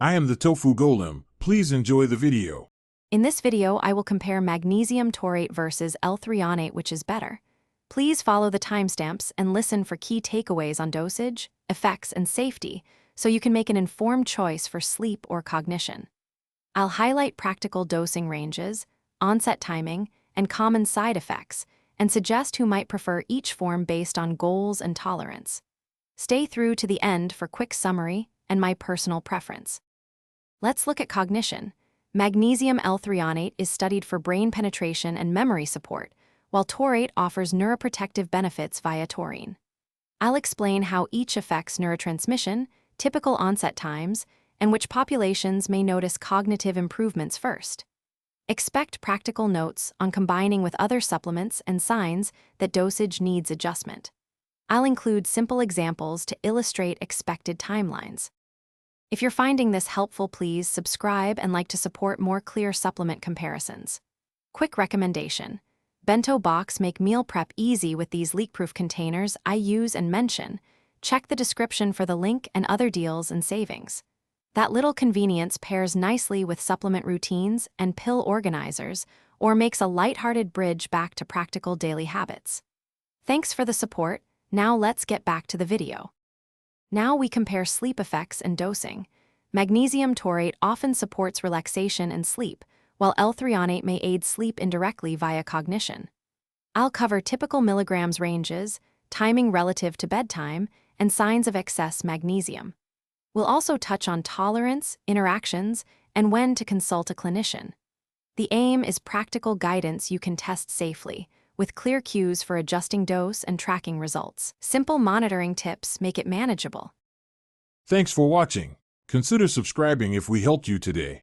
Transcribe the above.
I am the Tofu Golem. Please enjoy the video. In this video, I will compare magnesium taurate versus L-Threonate, which is better. Please follow the timestamps and listen for key takeaways on dosage, effects, and safety, so you can make an informed choice for sleep or cognition. I'll highlight practical dosing ranges, onset timing, and common side effects, and suggest who might prefer each form based on goals and tolerance. Stay through to the end for quick summary and my personal preference. Let's look at cognition. Magnesium L-Threonate is studied for brain penetration and memory support, while taurate offers neuroprotective benefits via taurine. I'll explain how each affects neurotransmission, typical onset times, and which populations may notice cognitive improvements first. Expect practical notes on combining with other supplements and signs that dosage needs adjustment. I'll include simple examples to illustrate expected timelines. If you're finding this helpful, please subscribe and like to support more clear supplement comparisons. Quick recommendation: bento box make meal prep easy with these leak-proof containers I use and mention. Check the description for the link and other deals and savings. That little convenience pairs nicely with supplement routines and pill organizers, or makes a lighthearted bridge back to practical daily habits. Thanks for the support. Now let's get back to the video. Now we compare sleep effects and dosing. Magnesium taurate often supports relaxation and sleep, while L-Threonate may aid sleep indirectly via cognition. I'll cover typical milligrams ranges, timing relative to bedtime, and signs of excess magnesium. We'll also touch on tolerance, interactions, and when to consult a clinician. The aim is practical guidance you can test safely, with clear cues for adjusting dose and tracking results. Simple monitoring tips make it manageable. Thanks for watching. Consider subscribing if we helped you today.